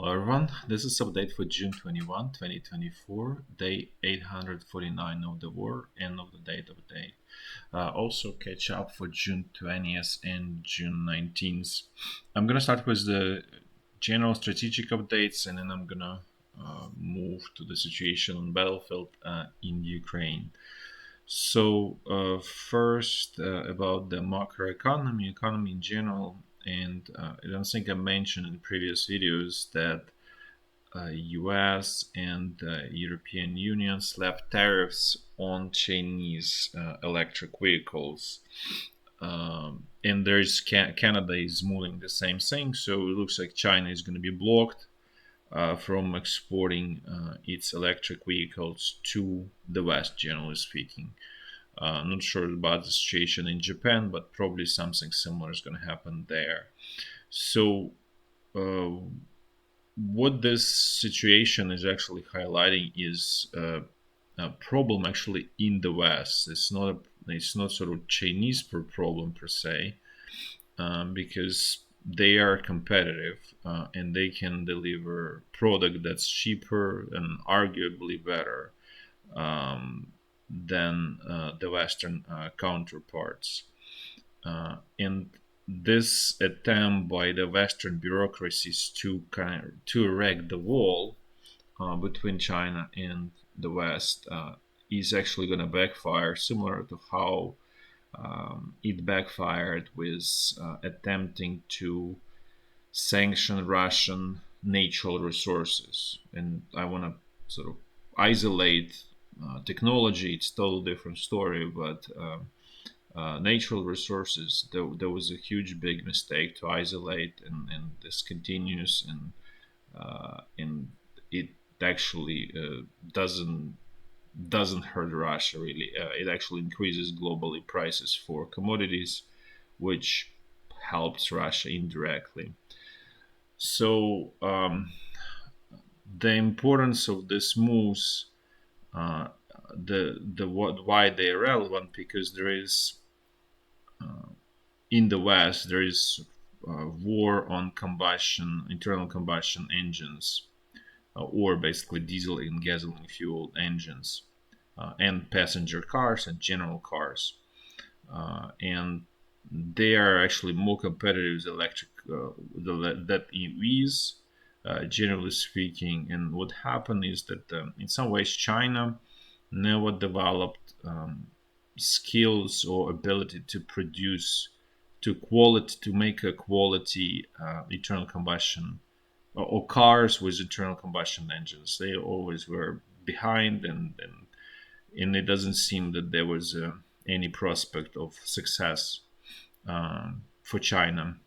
Hello everyone, this is update for June 21, 2024, day 849 of the war, end of the date of the day. Also catch up for June 20th and June 19th. I'm gonna start with the general strategic updates and then I'm gonna move to the situation on battlefield in Ukraine. So first about the macroeconomy, economy in general, and I don't think I mentioned in previous videos that US and European Union slapped tariffs on Chinese electric vehicles. And there's Canada is moving the same thing, so it looks like China is going to be blocked from exporting its electric vehicles to the West, generally speaking. Not sure about the situation in Japan, but probably something similar is going to happen there. So, what this situation is actually highlighting is a problem actually in the West. It's not sort of Chinese problem per se, because they are competitive and they can deliver product that's cheaper and arguably better than the Western counterparts. And this attempt by the Western bureaucracies to erect the wall between China and the West is actually going to backfire, similar to how it backfired with attempting to sanction Russian natural resources. And I want to sort of isolate technology. It's a totally different story, but natural resources, there was a huge big mistake to isolate, and this continues, and it actually doesn't hurt Russia really. It actually increases globally prices for commodities, which helps Russia indirectly. So the importance of these moves, why they're relevant, because there is in the West there is war on internal combustion engines, or basically diesel and gasoline fueled engines, and passenger cars and general cars, and they are actually more competitive with electric than EVs, generally speaking. And what happened is that in some ways China never developed skills or ability to produce to make a quality internal combustion or cars with internal combustion engines. They always were behind, and it doesn't seem that there was any prospect of success for China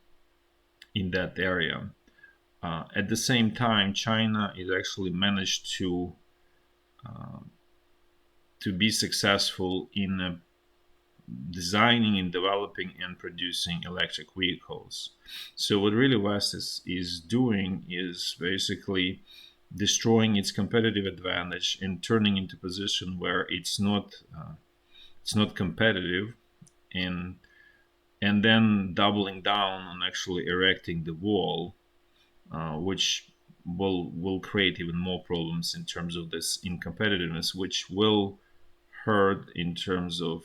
in that area. At the same time, China is actually managed to be successful in designing and developing and producing electric vehicles. So what really West is doing is basically destroying its competitive advantage and turning into a position where it's not competitive, and then doubling down on actually erecting the wall, which will create even more problems in terms of this incompetitiveness, which will hurt in terms of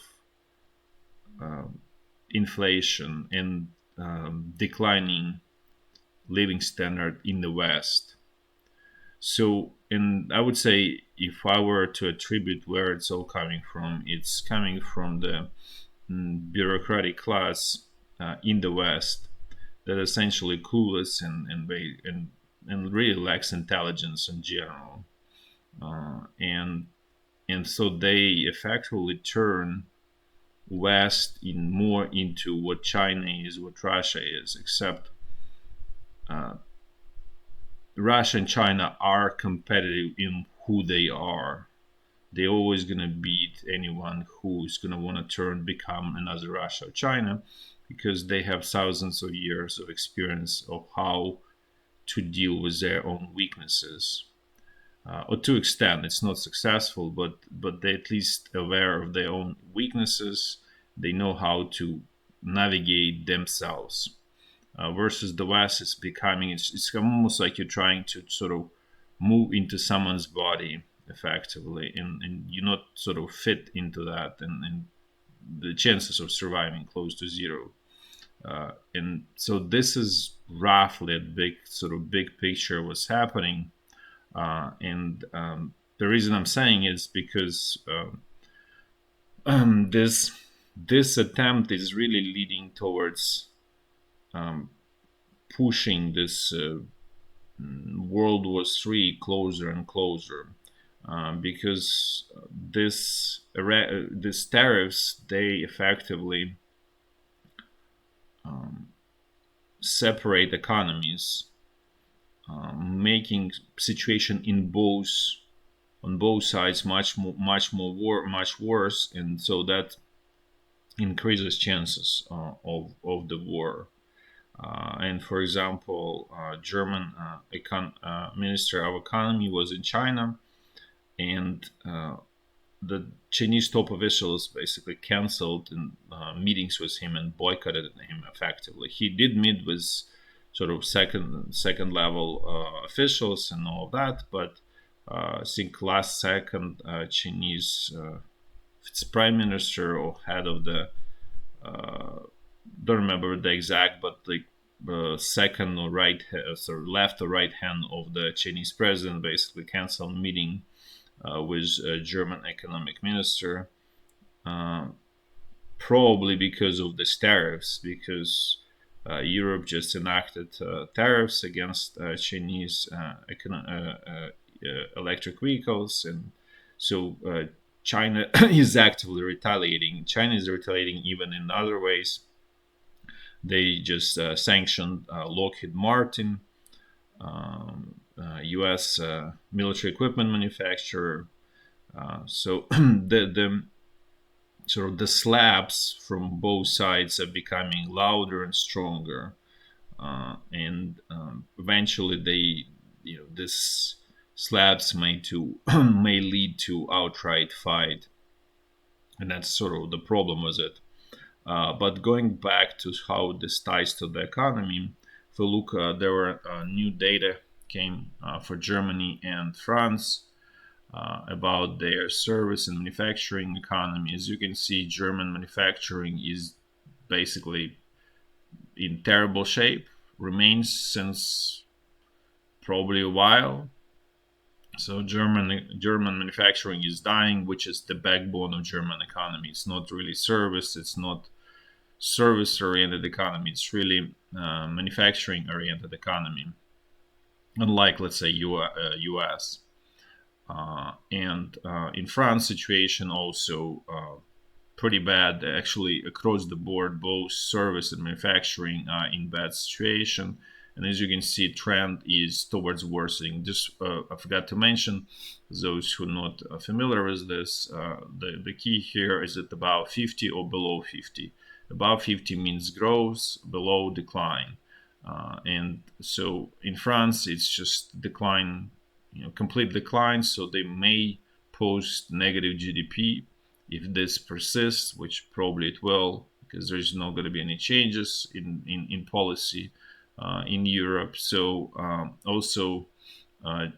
inflation and declining living standard in the West. So, and I would say if I were to attribute where it's all coming from, it's coming from the bureaucratic class in the West that essentially clueless and really lacks intelligence in general, and so they effectively turn West more into what China is, what Russia is, except Russia and China are competitive in who they are. They're always going to beat anyone who's going to want to become another Russia or China, because they have thousands of years of experience of how to deal with their own weaknesses. Or to extent, it's not successful, but they're at least aware of their own weaknesses. They know how to navigate themselves. versus the West is becoming, it's almost like you're trying to sort of move into someone's body effectively, and you not sort of fit into that, and the chances of surviving close to zero. And so this is roughly a big sort of big picture what's happening. And the reason I'm saying is because this attempt is really leading towards um, pushing this World War III closer and closer, because these tariffs, they effectively separate economies, making situation in both on both sides much worse, and so that increases chances of the war. And for example, German Minister of Economy was in China, and the Chinese top officials basically canceled meetings with him and boycotted him effectively. He did meet with sort of second level officials and all of that, but I think last second Chinese prime minister or head of the don't remember the exact, but like second or right, so left or right hand of the Chinese president basically canceled meeting with German economic minister, uh, probably because of the tariffs, because Europe just enacted tariffs against Chinese electric vehicles, and so China is actively retaliating. China is retaliating even in other ways. They just sanctioned Lockheed Martin, U.S. Military equipment manufacturer. So the sort of the slabs from both sides are becoming louder and stronger, and eventually this slabs may lead to outright fight, and that's sort of the problem with it. But going back to how this ties to the economy, if we look, there were new data came for Germany and France about their service and manufacturing economy. As you can see, German manufacturing is basically in terrible shape, remains since probably a while. So German manufacturing is dying, which is the backbone of German economy. It's not really service. It's not service oriented economy. It's really manufacturing oriented economy. Unlike, let's say, U.S. And in France, situation also pretty bad. Actually, across the board, both service and manufacturing are in bad situation. And as you can see, trend is towards worsening. Just I forgot to mention, those who are not familiar with this, the key here is at about 50 or below 50. Above 50 means growth, below decline. And so in France, it's just decline, complete decline. So they may post negative GDP if this persists, which probably it will, because there's not going to be any changes in policy in Europe. So also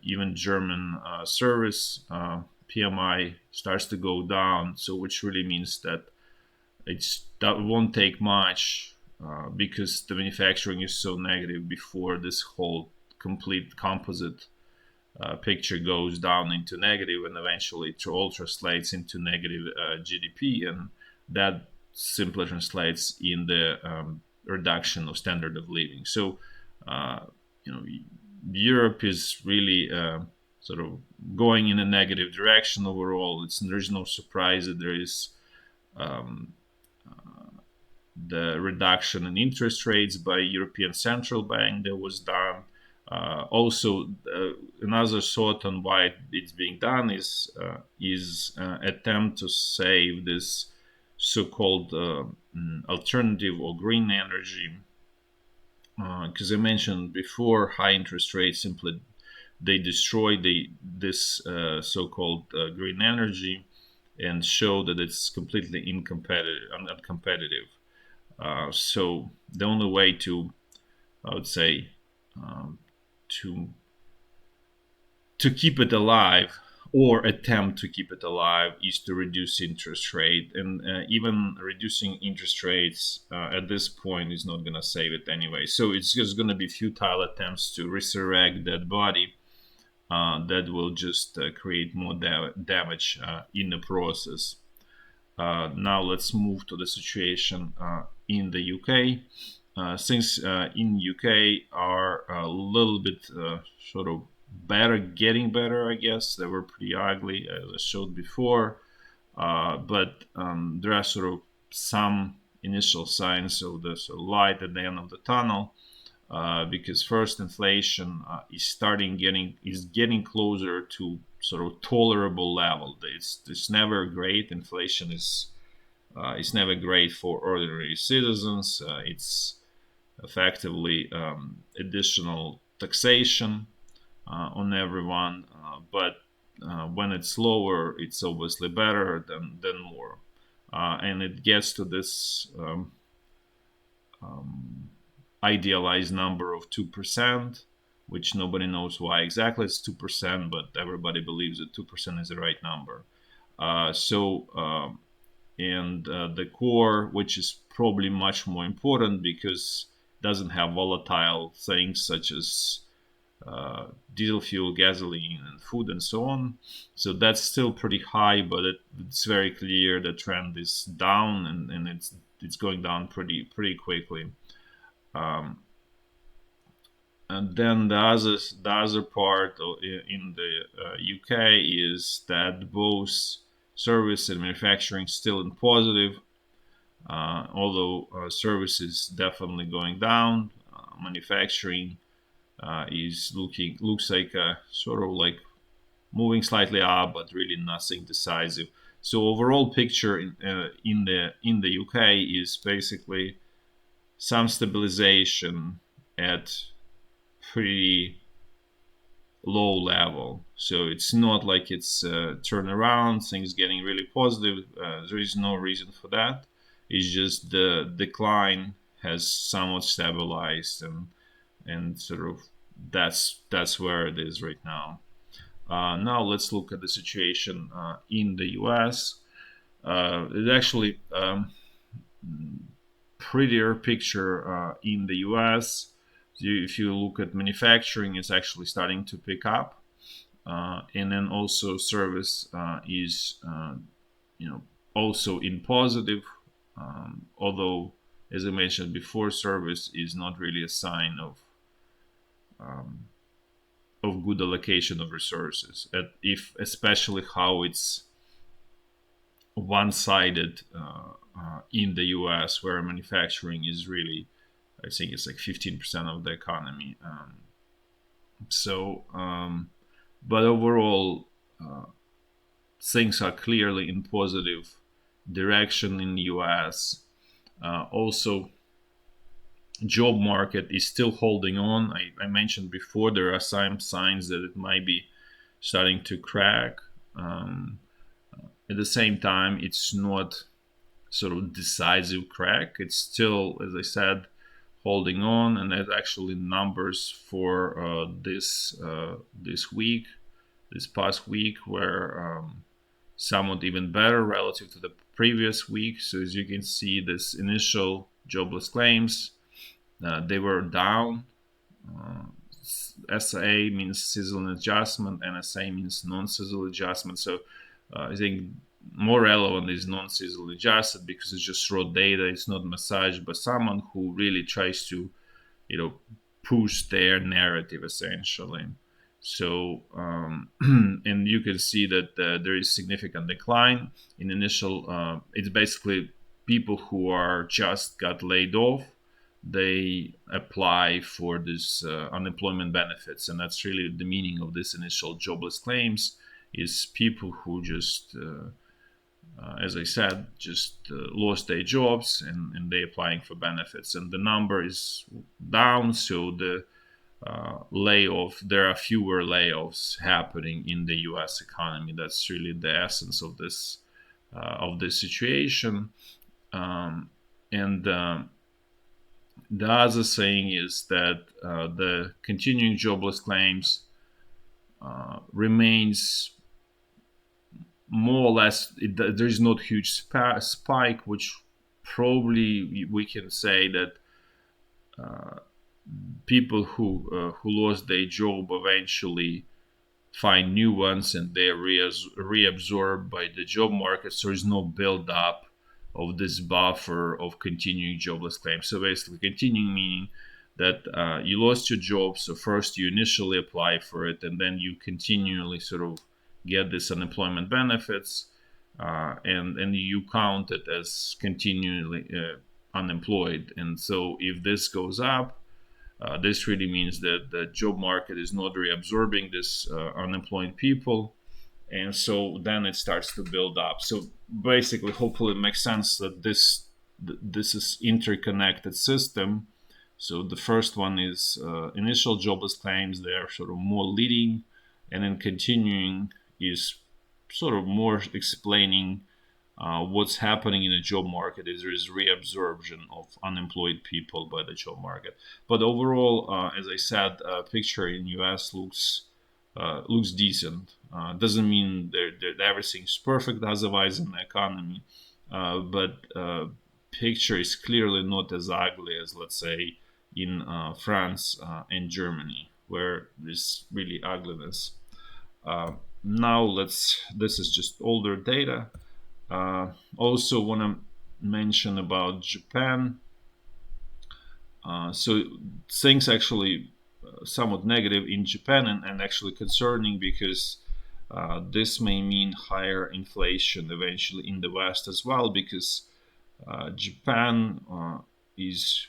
even German service PMI starts to go down. So which really means that that won't take much because the manufacturing is so negative before this whole complete composite picture goes down into negative, and eventually it all translates into negative GDP, and that simply translates in the reduction of standard of living. So, you know, Europe is really sort of going in a negative direction overall. There's no surprise that there is the reduction in interest rates by European Central Bank that was done. Also, another thought on why it's being done is attempt to save this so-called alternative or green energy, because I mentioned before, high interest rates simply they destroy this so-called green energy and show that it's completely uncompetitive. So the only way to I would say, um, to keep it alive, or attempt to keep it alive, is to reduce interest rate. And even reducing interest rates at this point is not going to save it anyway. So it's just going to be futile attempts to resurrect that body that will just create more damage in the process. Now let's move to the situation in the UK. Things in UK are a little bit sort of better, getting better, I guess. They were pretty ugly, as I showed before, but there are sort of some initial signs of the sort of light at the end of the tunnel. Because first, inflation is getting closer to sort of tolerable level. It's never great. Inflation is it's never great for ordinary citizens. It's effectively additional taxation on everyone. But when it's lower, it's obviously better than more. And it gets to this idealized number of 2%, which nobody knows why exactly it's 2%, but everybody believes that 2% is the right number. And the core, which is probably much more important because it doesn't have volatile things such as diesel fuel, gasoline, and food, and so on. So that's still pretty high, but it's very clear the trend is down, and it's going down pretty quickly. And then the other part in the UK is that both service and manufacturing still in positive, although service is definitely going down. Manufacturing looks like sort of like moving slightly up, but really nothing decisive. So overall picture in the UK is basically some stabilization at pretty low level. So it's not like it's turn around, things getting really positive. There is no reason for that. It's just the decline has somewhat stabilized, and sort of that's where it is right now. Now let's look at the situation in the U.S. It's actually prettier picture in the U.S. If you look at manufacturing, it's actually starting to pick up, and then also service is also in positive, although as I mentioned before, service is not really a sign of good allocation of resources. If especially how it's one-sided in the U.S., where manufacturing is really, I think it's like 15% of the economy. But overall, things are clearly in positive direction in the U.S. Also, job market is still holding on. I mentioned before there are some signs that it might be starting to crack. At the same time, it's not sort of decisive crack. It's still, as I said, holding on, and there's actually numbers for this past week, were somewhat even better relative to the previous week. So as you can see, this initial jobless claims, they were down. SA means seasonal adjustment, NSA means non-seasonal adjustment. So I think more relevant is non-seasonal adjusted because it's just raw data. It's not massaged by someone who really tries to, push their narrative essentially. So and you can see that there is significant decline in initial. It's basically people who are just got laid off. They apply for this unemployment benefits, and that's really the meaning of this initial jobless claims. Is people who just as I said, just lost their jobs, and they're applying for benefits. And the number is down, so the there are fewer layoffs happening in the U.S. economy. That's really the essence of this situation. And The other saying is that the continuing jobless claims remains more or less, there's not huge spike, which probably we can say that people who lost their job eventually find new ones and they're reabsorbed by the job market. So there's no build up of this buffer of continuing jobless claims. So basically, continuing meaning that you lost your job. So first you initially apply for it, and then you continually sort of get this unemployment benefits, and you count it as continually unemployed. And so if this goes up, this really means that the job market is not reabsorbing this unemployed people, and so then it starts to build up. So basically, hopefully, it makes sense that this is interconnected system. So the first one is initial jobless claims; they are sort of more leading, and then continuing is sort of more explaining what's happening in the job market is there is reabsorption of unemployed people by the job market. But overall, as I said, picture in US looks decent. Doesn't mean that everything's perfect otherwise in the economy, but picture is clearly not as ugly as, let's say, in France and Germany, where there's really ugliness. Uh, Now let's. This is just older data. Also, want to mention about Japan. So things actually somewhat negative in Japan, and actually concerning because this may mean higher inflation eventually in the West as well, because Japan is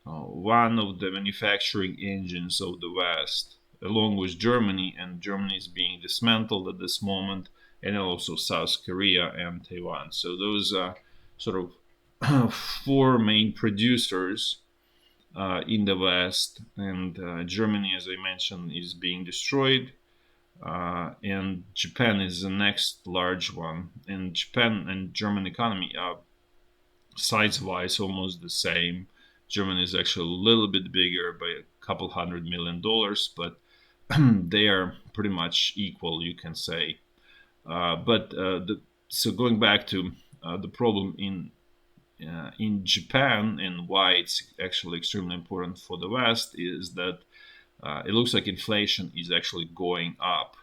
one of the manufacturing engines of the West, along with Germany, and Germany is being dismantled at this moment, and also South Korea and Taiwan. So those are sort of four main producers in the West, and Germany, as I mentioned, is being destroyed. And Japan is the next large one. And Japan and German economy are size-wise almost the same. Germany is actually a little bit bigger by a couple $100 million, but they are pretty much equal, you can say. So going back to the problem in Japan and why it's actually extremely important for the West is that it looks like inflation is actually going up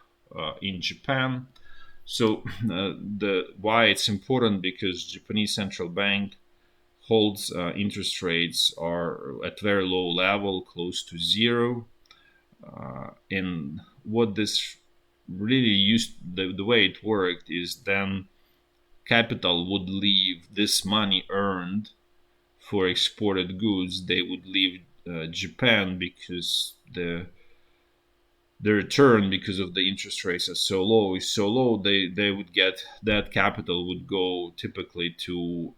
in Japan. So the why it's important, because Japanese central bank holds interest rates are at very low level, close to zero. And what this really used, the way it worked is then capital would leave this money earned for exported goods, they would leave Japan because the return, because of the interest rates are so low, is so low, they would get that capital would go typically to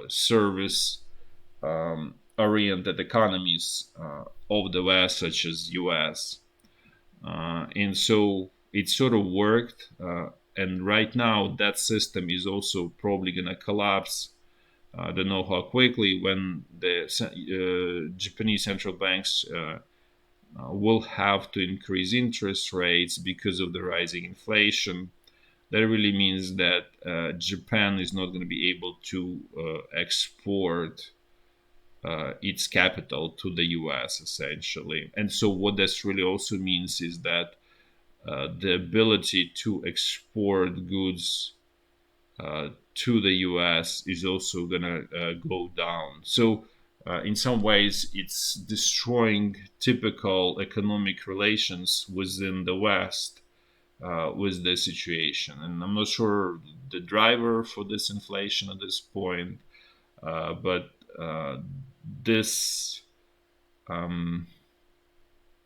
service oriented economies of the West, such as US. And so it sort of worked. And right now, that system is also probably going to collapse. I don't know how quickly, when the Japanese central banks will have to increase interest rates because of the rising inflation. That really means that Japan is not going to be able to export its capital to the US, essentially. And so, what this really also means is that the ability to export goods to the US is also going to go down. So, in some ways, it's destroying typical economic relations within the West with this situation. And I'm not sure the driver for this inflation at this point, but this, um,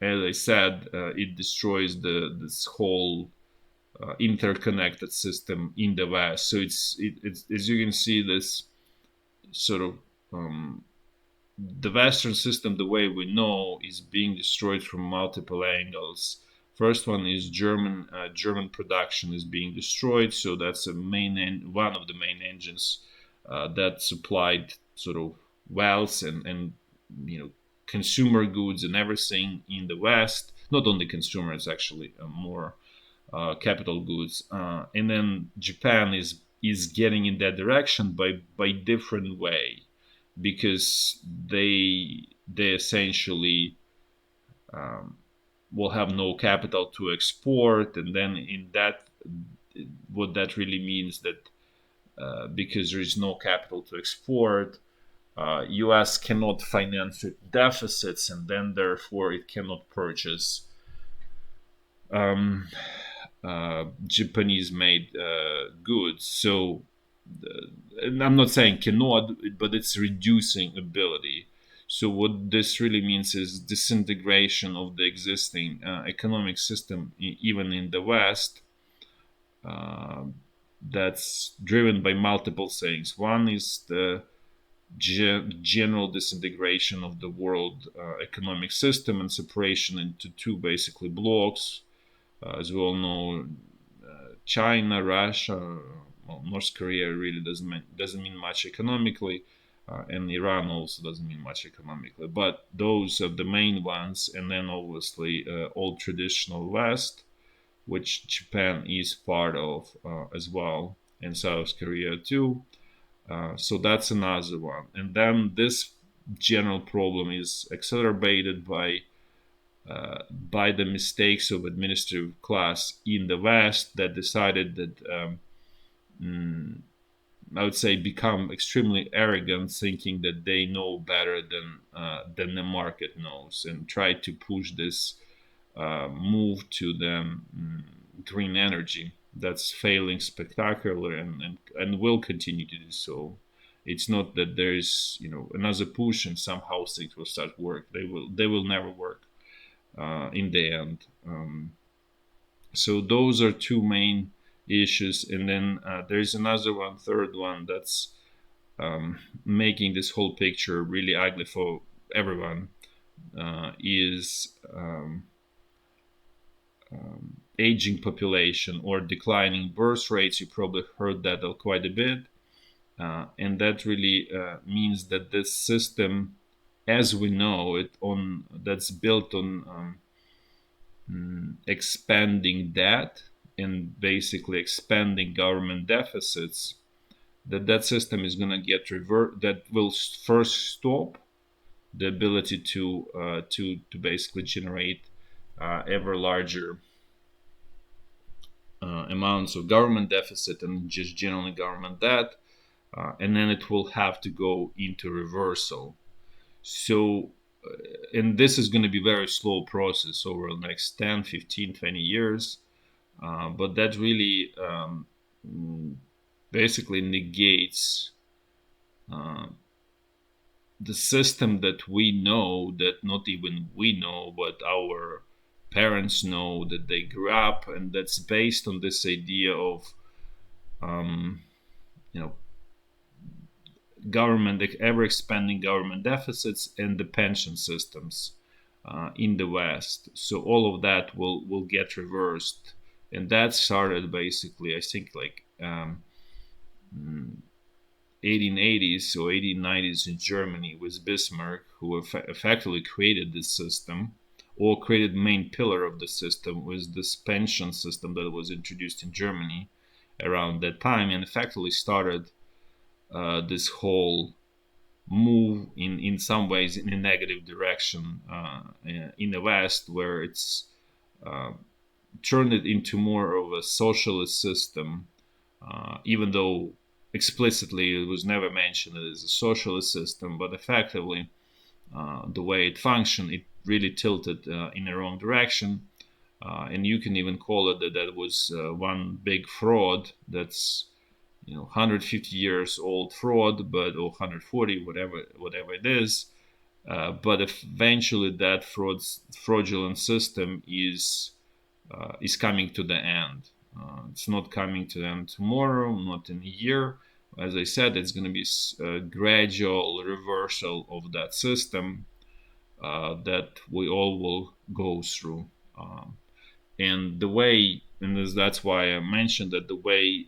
as I said, it destroys this whole interconnected system in the West. So it's as you can see, this sort of the Western system, the way we know, is being destroyed from multiple angles. First one is German production is being destroyed, so that's one of the main engines that supplied sort of wealth and you know, consumer goods and everything in the West. Not only consumers, actually, more capital goods. And then Japan is getting in that direction by different way, because they essentially will have no capital to export, and then in that, what that really means that because there is no capital to export, U.S. cannot finance its deficits, and then therefore it cannot purchase um, Japanese-made goods. So, and I'm not saying cannot, but it's reducing ability. So what this really means is disintegration of the existing economic system, even in the West. Uh, that's driven by multiple things. One is the general disintegration of the world economic system and separation into two basically blocks. As we all know, China, Russia, well, North Korea really doesn't mean much economically, and Iran also doesn't mean much economically. But those are the main ones, and then obviously old traditional West, which Japan is part of as well, and South Korea too. So that's another one. And then this general problem is exacerbated by the mistakes of administrative class in the West that decided that I would say become extremely arrogant, thinking that they know better than the market knows, and try to push this move to the green energy that's failing spectacular, and will continue to do so. It's not that there's another push and somehow things will start work. They will never work in the end. So those are two main issues, and then there's another one, third one, that's making this whole picture really ugly for everyone. Is aging population or declining birth rates. You probably heard that quite a bit, and that really means that this system, as we know it, on that's built on expanding debt and basically expanding government deficits, that system is going to get revert. That will first stop the ability to basically generate ever larger amounts of government deficit and just generally government debt, and then it will have to go into reversal. So, and this is going to be a very slow process over the next 10, 15, 20 years. But that really basically negates the system that we know, that not even we know, but our parents know, that they grew up, and that's based on this idea of you know government, ever expanding government deficits, and the pension systems in the West. So all of that will get reversed, and that started basically, I think, like 1880s or 1890s in Germany with Bismarck, who effectively created this system, or created main pillar of the system, was this pension system that was introduced in Germany around that time, and effectively started this whole move in some ways in a negative direction in the West, where it's turned it into more of a socialist system, even though explicitly it was never mentioned as a socialist system, but effectively the way it functioned, it really tilted in the wrong direction. And you can even call it that was one big fraud that's 150 years old fraud, but or 140, whatever it is. But eventually that fraudulent system is coming to the end. It's not coming to the end tomorrow, not in a year. As I said, it's going to be a gradual reversal of that system that we all will go through. And the way, and that's why I mentioned that the way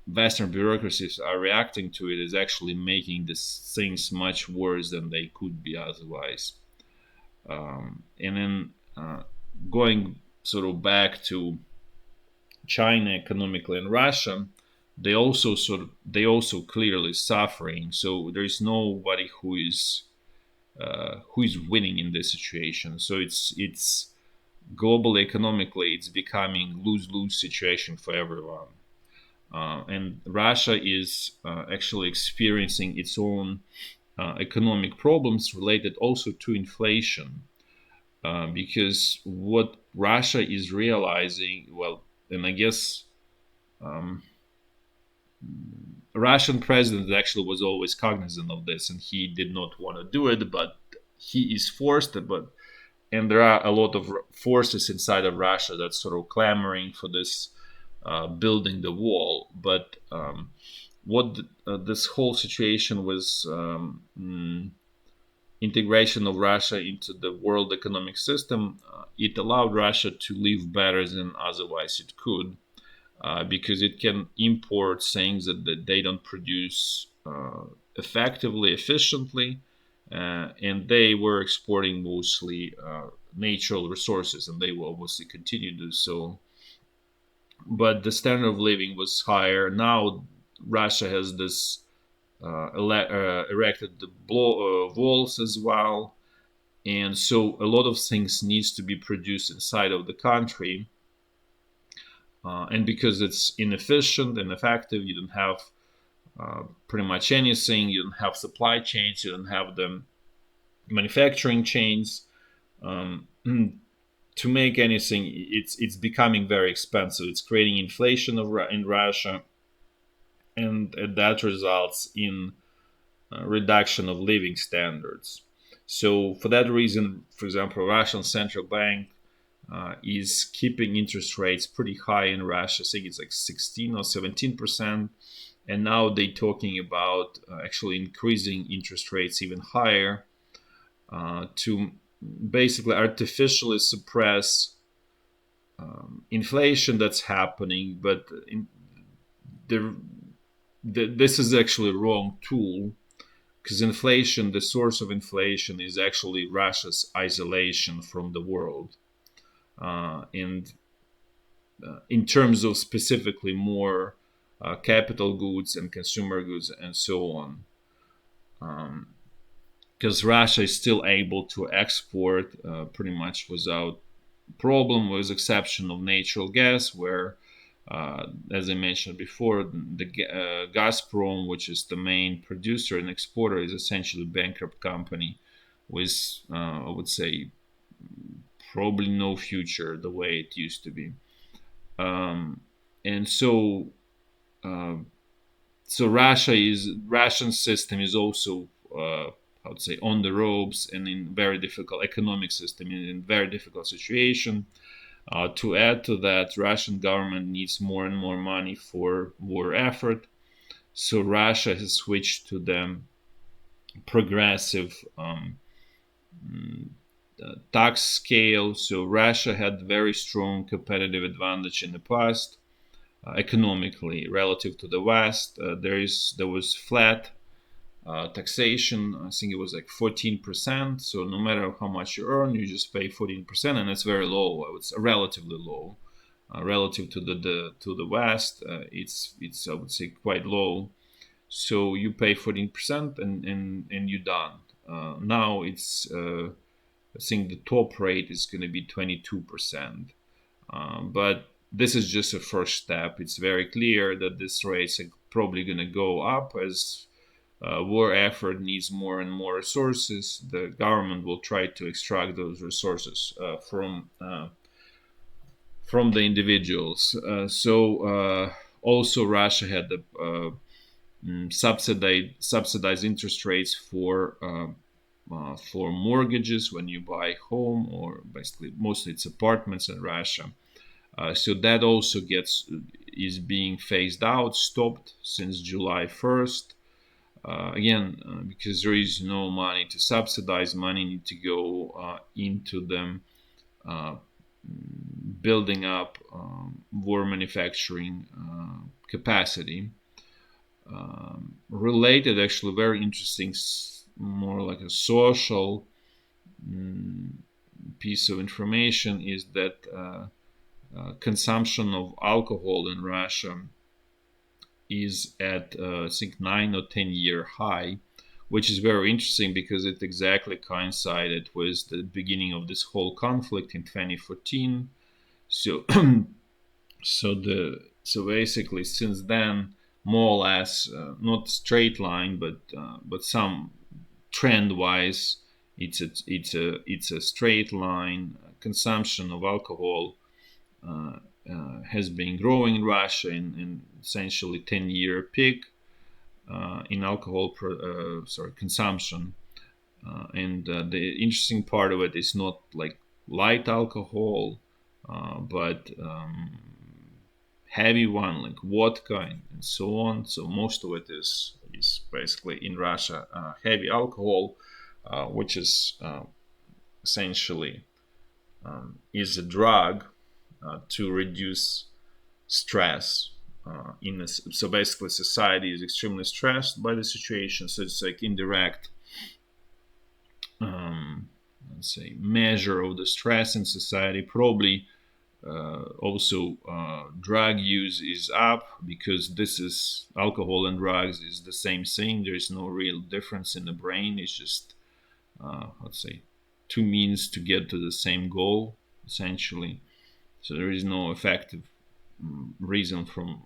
Western bureaucracies are reacting to it is actually making these things much worse than they could be otherwise. And then going sort of back to China economically and Russia, they also clearly suffering. So there is nobody who is winning in this situation. So it's globally economically it's becoming lose-lose situation for everyone. And Russia is actually experiencing its own economic problems related also to inflation. Because what Russia is realizing, well, and I guess Russian president actually was always cognizant of this, and he did not want to do it, but he is forced. But and there are a lot of forces inside of Russia that's sort of clamoring for this building the wall. But what this whole situation was integration of Russia into the world economic system, it allowed Russia to live better than otherwise it could, because it can import things that they don't produce effectively, efficiently, and they were exporting mostly natural resources, and they will obviously continue to do so. But the standard of living was higher. Now Russia has this erected the walls as well, and so a lot of things needs to be produced inside of the country, and because it's inefficient and effective, you don't have pretty much anything. You don't have supply chains. You don't have the manufacturing chains. To make anything, it's becoming very expensive. It's creating inflation in Russia, and that results in reduction of living standards. So for that reason, for example, Russian central bank is keeping interest rates pretty high in Russia. I think it's like 16 or 17%. And now they're talking about actually increasing interest rates even higher to basically artificially suppress inflation that's happening. But the, this is actually a wrong tool, because inflation, the source of inflation, is actually Russia's isolation from the world. And in terms of specifically more capital goods and consumer goods and so on. Because Russia is still able to export pretty much without problem, with exception of natural gas, where, as I mentioned before, the Gazprom, which is the main producer and exporter, is essentially a bankrupt company with, I would say, probably no future the way it used to be. And so, uh, so Russian system is also, I would say, on the ropes and in very difficult economic system, in very difficult situation. To add to that, Russian government needs more and more money for war effort. So Russia has switched to the progressive tax scale. So Russia had very strong competitive advantage in the past, economically relative to the West. There was flat taxation. I think it was like 14%. So no matter how much you earn, you just pay 14%, and it's very low. I would say relatively low, relative to the West. It's I would say quite low. So you pay 14%, and you're done. Now it's I think the top rate is going to be 22%. But this is just a first step. It's very clear that this rate is probably going to go up as war effort needs more and more resources. The government will try to extract those resources from the individuals. Also, Russia had the subsidized interest rates for mortgages when you buy home, or basically mostly it's apartments in Russia. So that also is being phased out, stopped since July 1st. Again, because there is no money to subsidize, money need to go into them building up war manufacturing capacity. Related, actually, very interesting, more like a social piece of information is that consumption of alcohol in Russia is at I think 9 or 10 year high, which is very interesting because it exactly coincided with the beginning of this whole conflict in 2014. So so basically since then, more or less, not straight line, but some trend wise, it's a straight line. Consumption of alcohol has been growing in Russia in essentially 10-year peak in alcohol consumption. And the interesting part of it is not like light alcohol, but heavy one like vodka and so on. So most of it is basically in Russia heavy alcohol, which is essentially is a drug to reduce stress. So basically, society is extremely stressed by the situation. So it's like indirect, let's say, measure of the stress in society. Probably also drug use is up because this is alcohol and drugs is the same thing. There is no real difference in the brain. It's just let's say two means to get to the same goal essentially. So there is no effective reason from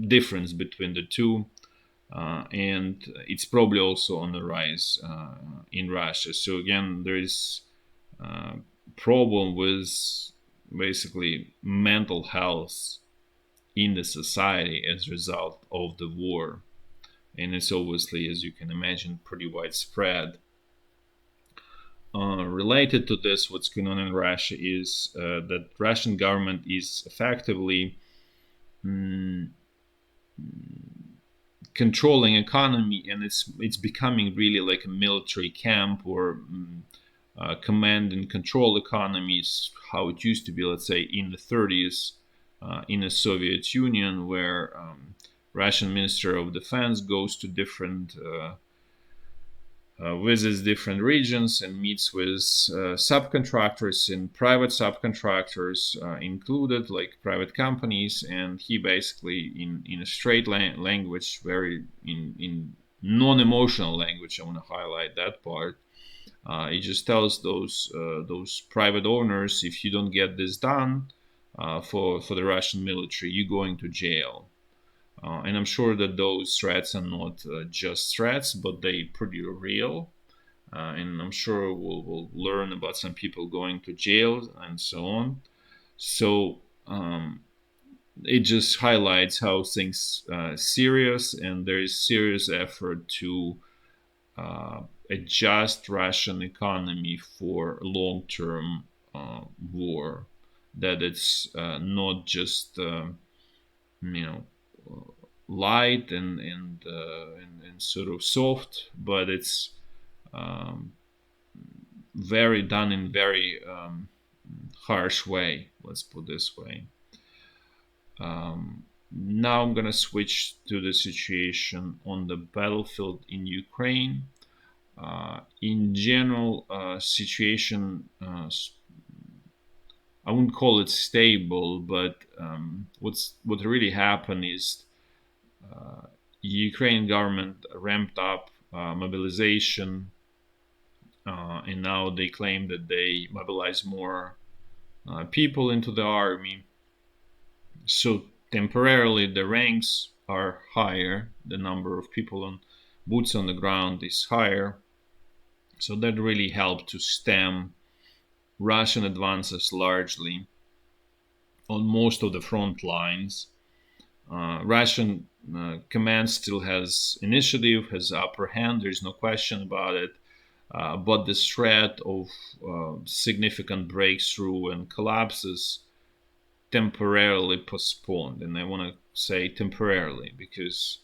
difference between the two. And it's probably also on the rise in Russia. So again, there is problem with basically mental health in the society as a result of the war, and it's obviously, as you can imagine, pretty widespread. Related to this, what's going on in Russia is that Russian government is effectively controlling economy, and it's becoming really like a military camp or command and control economies, how it used to be, let's say, in the 30s in the Soviet Union, where Russian Minister of Defense goes to different visits different regions and meets with subcontractors and private subcontractors included, like private companies, and he basically in a straight language, very in non-emotional language, I want to highlight that part. He just tells those private owners, if you don't get this done for the Russian military, you're going to jail. And I'm sure that those threats are not just threats, but they pretty real. And I'm sure we'll learn about some people going to jail and so on. So it just highlights how things serious, and there is serious effort to adjust Russian economy for long-term war. That it's not just light and sort of soft, but it's very done in very harsh way. Let's put this way. Now I'm gonna switch to the situation on the battlefield in Ukraine. In general, situation I wouldn't call it stable, but what really happened is Ukrainian government ramped up mobilization, and now they claim that they mobilize more people into the army. So temporarily, the ranks are higher. The number of people on boots on the ground is higher. So that really helped to stem Russian advances largely on most of the front lines. Russian command still has initiative, has upper hand. There's no question about it. But the threat of significant breakthrough and collapses temporarily postponed. And I want to say temporarily because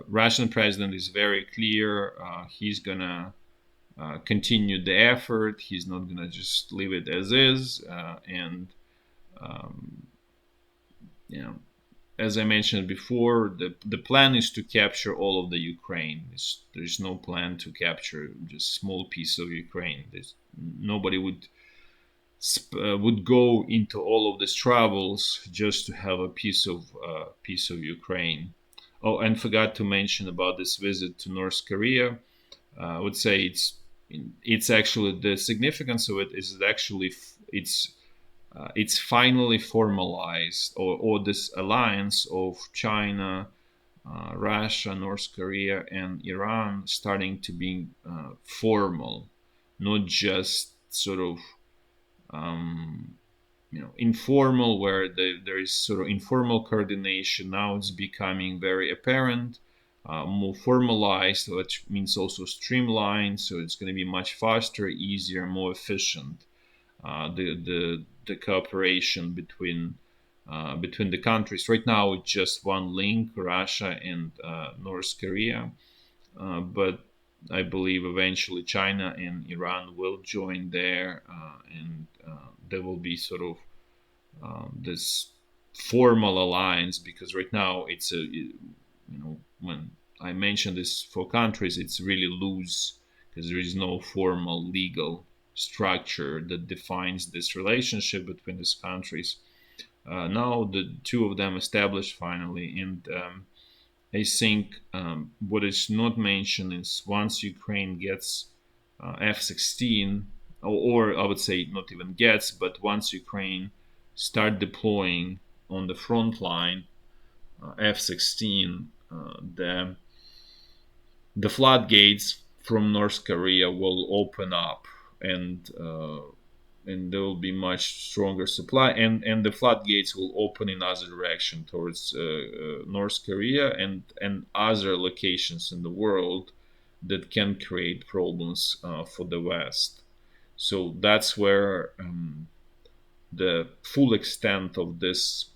Russian president is very clear. He's gonna continue the effort. He's not gonna just leave it as is. And you know, as I mentioned before, the plan is to capture all of the Ukraine. There's no plan to capture just small piece of Ukraine. Nobody would go into all of these travels just to have a piece of Ukraine. Oh, and forgot to mention about this visit to North Korea. I would say it's actually the significance of it is that actually it's finally formalized, or this alliance of China, Russia, North Korea, and Iran starting to be formal, not just sort of informal, where there is sort of informal coordination. Now it's becoming very apparent, more formalized, which means also streamlined. So it's going to be much faster, easier, more efficient. The cooperation between the countries. Right now, it's just one link, Russia and North Korea, but I believe eventually China and Iran will join there, and there will be sort of this formal alliance, because right now it's when I mention this for countries, it's really loose because there is no formal legal structure that defines this relationship between these countries. Now the two of them established finally, and I think what is not mentioned is once Ukraine gets F-16, or I would say not even gets, but once Ukraine start deploying on the front line F-16, the floodgates from North Korea will open up, and there will be much stronger supply, and the floodgates will open in other direction towards North Korea and other locations in the world that can create problems for the West. So that's where the full extent of this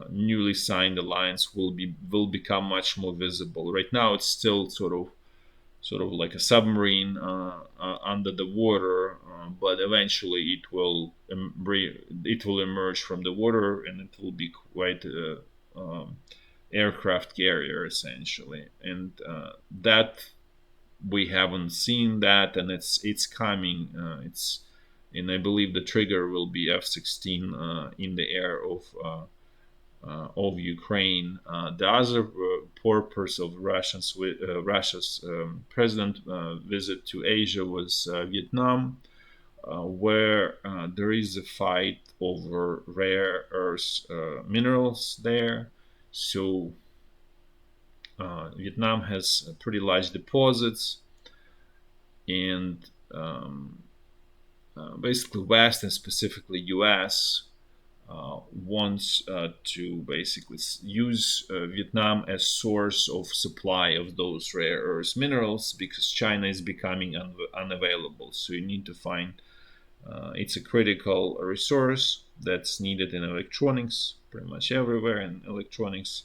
newly signed alliance will become much more visible. Right now, it's still sort of like a submarine under the water, but eventually it will emerge from the water, and it will be quite a aircraft carrier essentially, and that we haven't seen that, and it's coming. It's and I believe the trigger will be F-16 in the air of Ukraine. The other purpose of Russia's president visit to Asia was Vietnam, where there is a fight over rare earth minerals there. So Vietnam has pretty large deposits, and basically West and specifically U.S. Wants to basically use Vietnam as source of supply of those rare earth minerals, because China is becoming unavailable. So you need to find it's a critical resource that's needed in electronics, pretty much everywhere in electronics,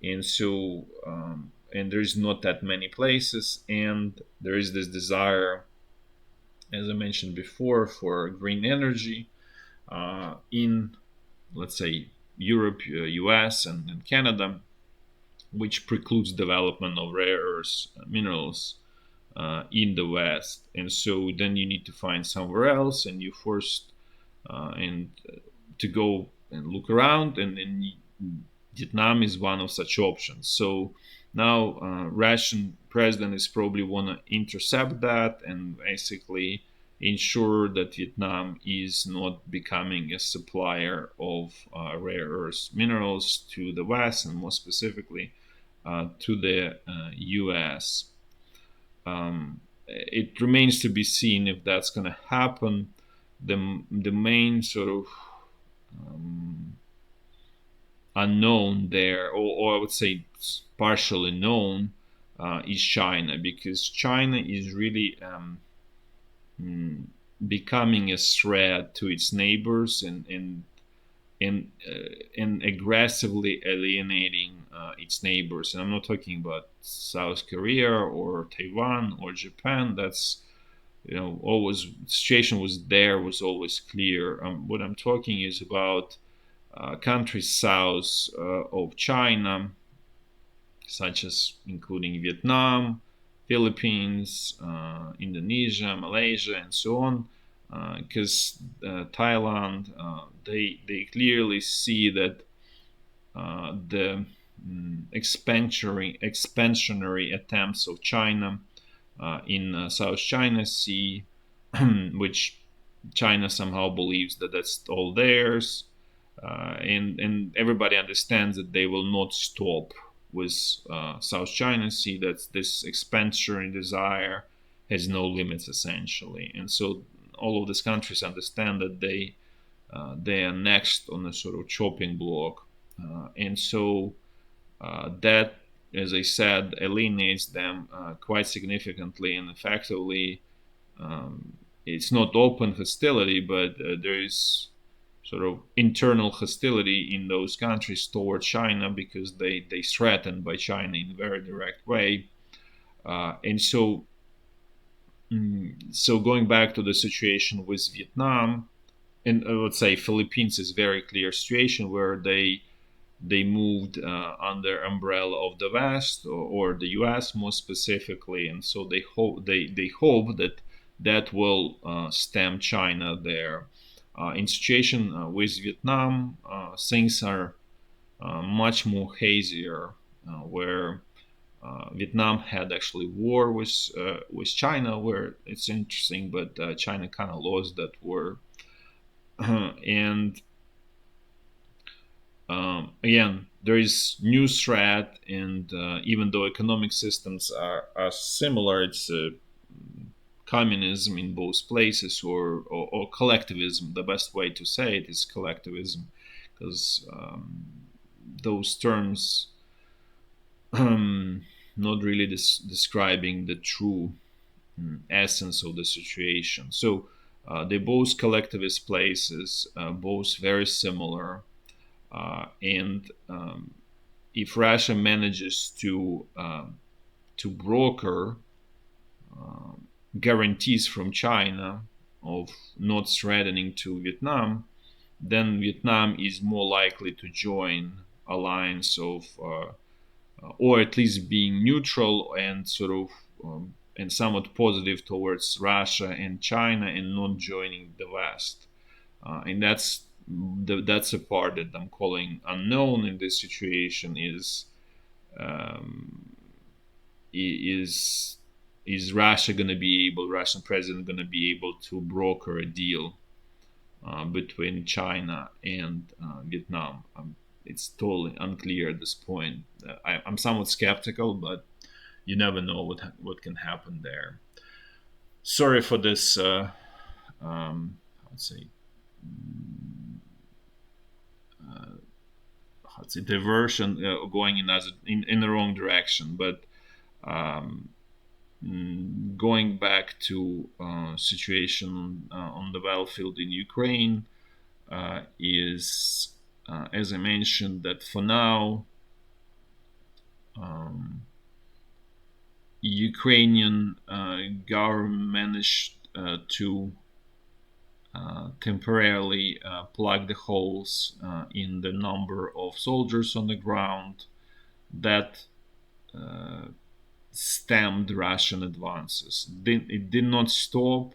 and so and there's not that many places, and there is this desire, as I mentioned before, for green energy in, let's say, Europe, US, and Canada, which precludes development of rare earth minerals in the West. And so then you need to find somewhere else, and you forced and to go and look around, and Vietnam is one of such options. So now Russian president is probably want to intercept that and basically ensure that Vietnam is not becoming a supplier of rare earth minerals to the West, and more specifically to the US. It remains to be seen if that's going to happen. The main sort of unknown there, or I would say partially known, is China, because China is really becoming a threat to its neighbors, and aggressively alienating its neighbors. And I'm not talking about South Korea or Taiwan or Japan. That's always situation was always clear. What I'm talking is about countries south of China, such as including Vietnam, Philippines, Indonesia, Malaysia, and so on. Because Thailand, they clearly see that the expansionary attempts of China in South China Sea, which China somehow believes that that's all theirs, and everybody understands that they will not stop with South China Sea. That this expansionary desire has no limits essentially, and so all of these countries understand that they are next on a sort of chopping block, and so that, as I said, alienates them quite significantly and effectively. It's not open hostility, but there is sort of internal hostility in those countries toward China because they threatened by China in a very direct way. And so, so going back to the situation with Vietnam, and let's say Philippines is a very clear situation where they moved under umbrella of the West or the U.S. more specifically, and so they hope that that will stem China there. In situation with Vietnam, things are much more hazier, where Vietnam had actually war with China, where it's interesting, but China kind of lost that war, and again, there is new threat, and even though economic systems are similar, it's communism in both places, or collectivism. The best way to say it is collectivism, because those terms not really describing the true essence of the situation. So they're both collectivist places, both very similar. And if Russia manages to broker guarantees from China of not threatening to Vietnam, then Vietnam is more likely to join alliance of, or at least being neutral and sort of and somewhat positive towards Russia and China, and not joining the West. And that's a part that I'm calling unknown in this situation. Um, is is Russia going to be able, Russian president going to be able to broker a deal between China and Vietnam? It's totally unclear at this point. I'm somewhat skeptical, but you never know what can happen there. Sorry for this. Let's say diversion, going in the wrong direction, but um, going back to situation on the battlefield in Ukraine, is, as I mentioned, that for now, um, Ukrainian government managed to temporarily plug the holes in the number of soldiers on the ground that stemmed Russian advances. It did not stop,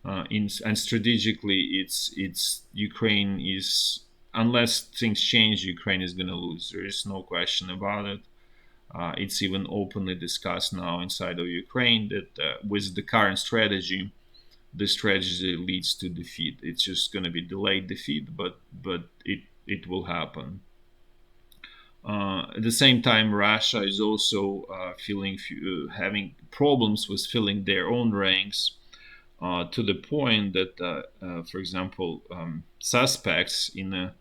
and strategically, it's Ukraine is, unless things change, Ukraine is going to lose. There is no question about it. It's even openly discussed now inside of Ukraine that with the current strategy, the strategy leads to defeat. It's just going to be delayed defeat, but it will happen. At the same time, Russia is also having problems with filling their own ranks, to the point that, for example, suspects in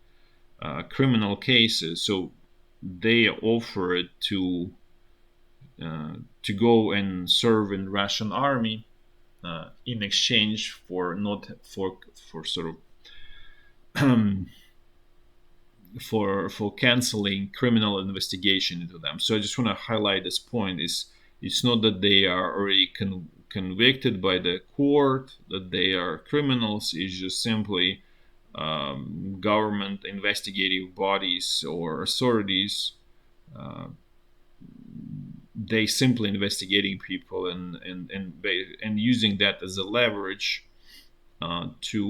criminal cases, so they offered to go and serve in Russian army in exchange for not for sort of for canceling criminal investigation into them. So I just want to highlight this point: is it's not that they are already convicted by the court, that they are criminals. It's just simply government investigative bodies or authorities, they simply investigating people and using that as a leverage to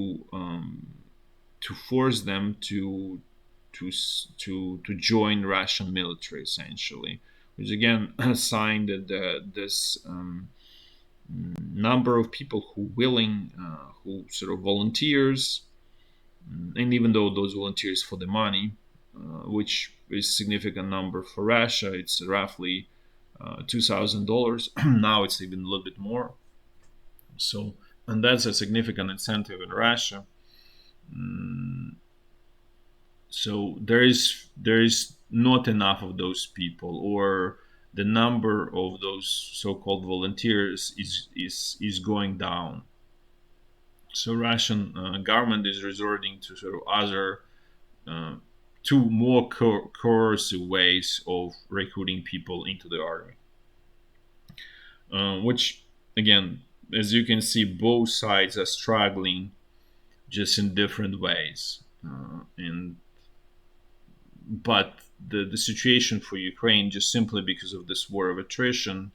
force them to join Russian military, essentially, which again a sign that this number of people who willing, who sort of volunteers, and even though those volunteers for the money, which is significant number for Russia, it's roughly $2,000. Now it's even a little bit more. So, and that's a significant incentive in Russia. So there is not enough of those people, or the number of those so-called volunteers is going down. So Russian government is resorting to sort of other two more coercive ways of recruiting people into the army, which again, as you can see, both sides are struggling just in different ways. And but the situation for Ukraine, just simply because of this war of attrition,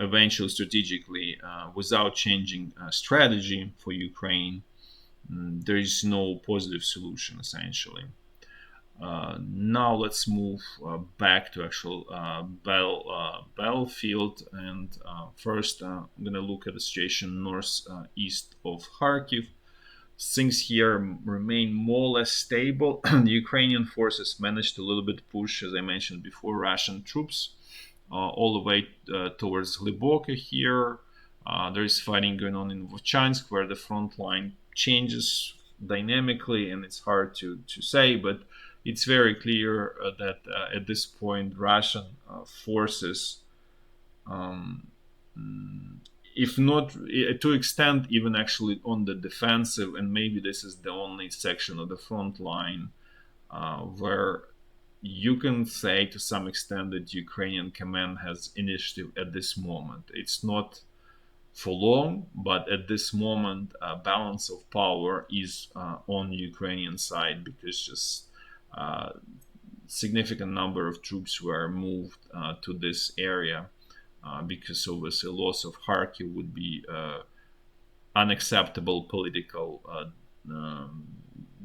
eventually strategically, without changing strategy for Ukraine, there is no positive solution essentially. Now let's move back to actual battlefield, and first I'm going to look at the situation northeast of Kharkiv. Things here remain more or less stable. The Ukrainian forces managed to a little bit push, as I mentioned before, Russian troops all the way towards Gliboka here. There is fighting going on in Vovchansk, where the front line changes dynamically, and it's hard to say, but it's very clear that at this point Russian forces, if not to extent even actually on the defensive, and maybe this is the only section of the front line where you can say to some extent that Ukrainian command has initiative at this moment. It's not for long, but at this moment, balance of power is on the Ukrainian side, because just significant number of troops were moved to this area, because obviously loss of Kharkiv would be unacceptable political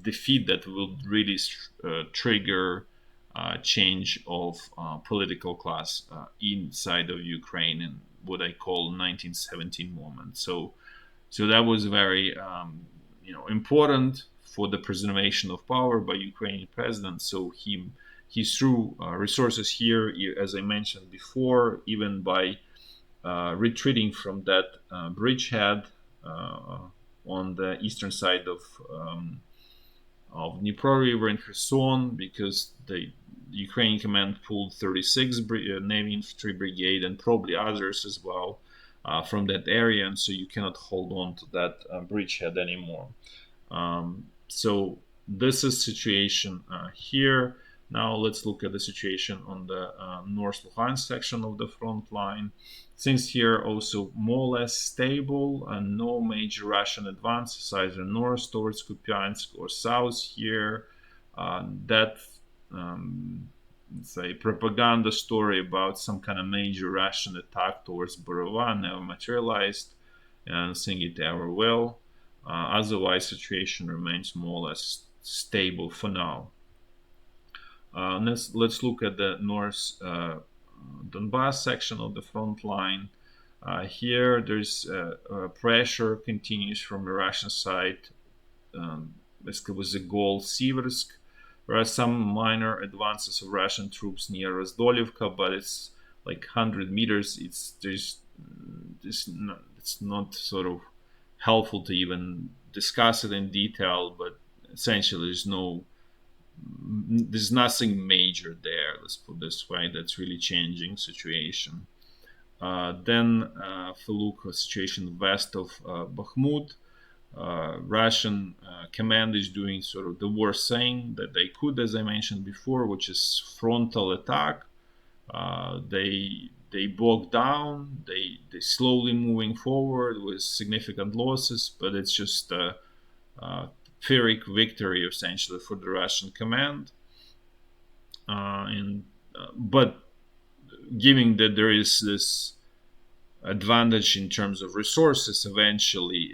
defeat that will really trigger change of political class inside of Ukraine, and what I call 1917 moment. So that was very important for the preservation of power by Ukrainian president. So he threw resources here, as I mentioned before, even by retreating from that bridgehead on the eastern side of Dnipro River in Kherson, because the Ukrainian command pulled 36th Navy Infantry Brigade and probably others as well from that area, and so you cannot hold on to that bridgehead anymore. So this is situation here. Now let's look at the situation on the North Lugansk section of the front line. Things here also more or less stable, and no major Russian advances either north towards Kupiansk or south here. That say propaganda story about some kind of major Russian attack towards Borovan never materialized, and think it ever will. Otherwise, situation remains more or less stable for now. Let's look at the North Donbass section of the front line. Here, there's pressure continues from the Russian side, basically with the goal Siversk. There are some minor advances of Russian troops near Rozdolivka, but it's like 100 meters. It's not sort of helpful to even discuss it in detail, but essentially there's nothing major there, let's put this way, that's really changing situation. Then if we look at situation west of Bakhmut, Russian command is doing sort of the worst thing that they could, as I mentioned before, which is frontal attack. They bogged down, they slowly moving forward with significant losses, but it's just Pyrrhic victory essentially for the Russian command. But given that there is this advantage in terms of resources, eventually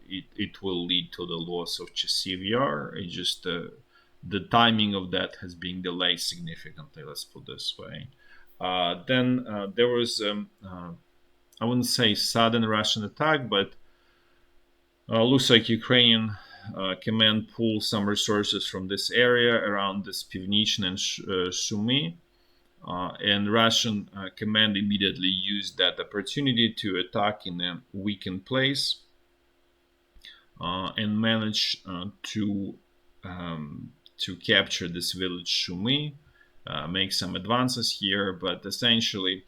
it will lead to the loss of Chasiv Yar. It just the timing of that has been delayed significantly. Let's put this way. Then there was I wouldn't say sudden Russian attack, but looks like Ukrainian command pulled some resources from this area around this Pivnichin and Sumy. And Russian command immediately used that opportunity to attack in a weakened place and managed to capture this village Sumy, make some advances here, but essentially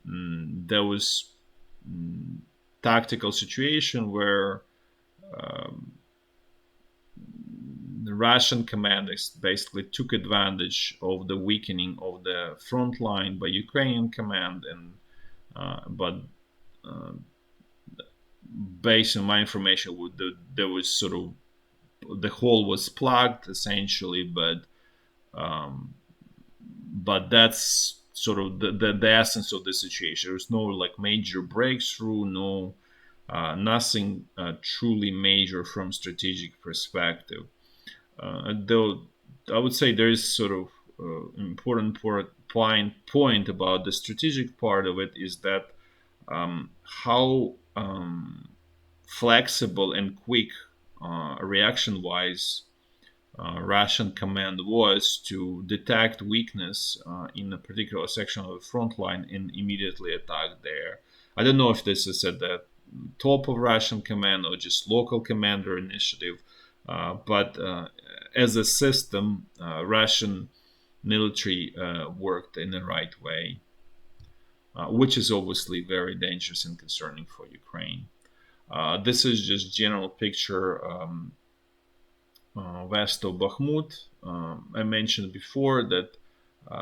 there was tactical situation where the Russian commanders basically took advantage of the weakening of the front line by Ukrainian command, and but based on my information, there was sort of the hole was plugged essentially, but that's sort of the essence of the situation. There was no like major breakthrough, no nothing truly major from strategic perspective. Though I would say there is sort of important point about the strategic part of it is that how flexible and quick reaction-wise Russian command was to detect weakness in a particular section of the front line and immediately attack there. I don't know if this is at the top of Russian command or just local commander initiative, but as a system, Russian military worked in the right way, which is obviously very dangerous and concerning for Ukraine. This is just general picture west of Bakhmut. I mentioned before that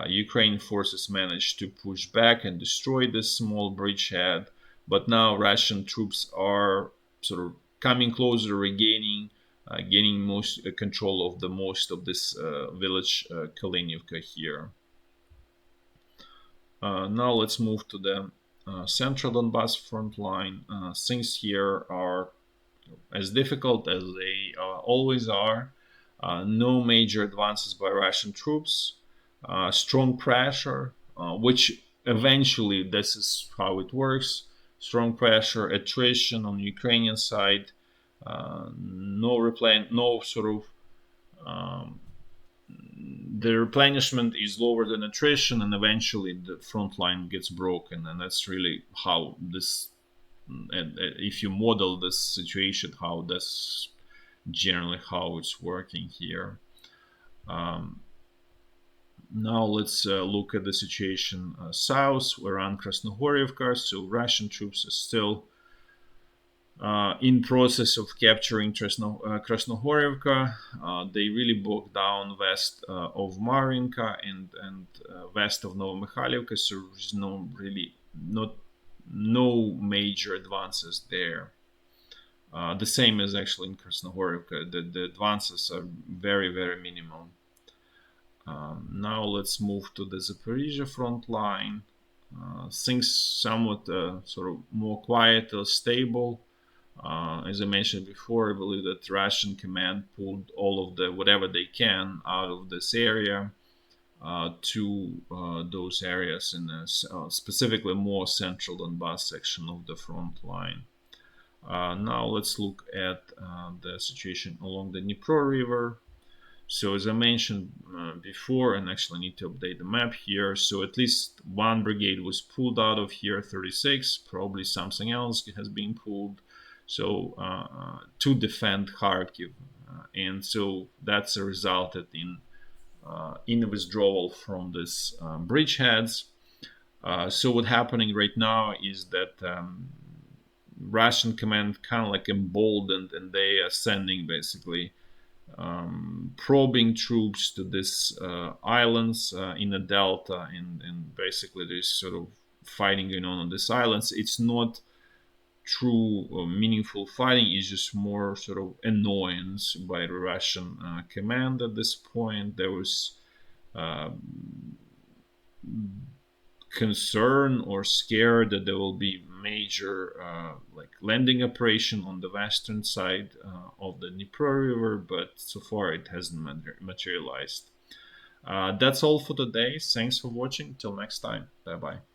Ukrainian forces managed to push back and destroy this small bridgehead, but now Russian troops are sort of coming closer, gaining most control of the most of this village Kalinivka here. Now let's move to the central Donbass front line. Things here are as difficult as they always are. No major advances by Russian troops. Strong pressure, which eventually this is how it works. Strong pressure, attrition on the Ukrainian side. No sort of the replenishment is lower than attrition, and eventually the front line gets broken, and that's really how this. And if you model this situation, how that's generally how it's working here. Now let's look at the situation south around Krasnohoriivka. So Russian troops are still in process of capturing Krasnohoriivka. They really broke down west of Marinka and west of Novomikhailivka, so there's no major advances there. The same as actually in Krasnohoriivka. The advances are very, very minimal. Now let's move to the Zaporizhya front line. Things somewhat sort of more quiet or stable. As I mentioned before, I believe that Russian command pulled all of the whatever they can out of this area to those areas in specifically more central Donbass section of the front line. Now let's look at the situation along the Dnipro River. So as I mentioned before, and actually I need to update the map here, so at least one brigade was pulled out of here, 36, probably something else has been pulled, so to defend Kharkiv. And so that's resulted in the withdrawal from this bridgeheads. So what's happening right now is that Russian command kind of like emboldened, and they are sending basically probing troops to this islands in the delta, and basically there's sort of fighting going on these islands. It's not true meaningful fighting is just more sort of annoyance by the Russian command at this point. There was concern or scare that there will be major like landing operation on the western side of the Dnipro River, but so far it hasn't materialized. That's all for today. Thanks for watching. Till next time. Bye bye.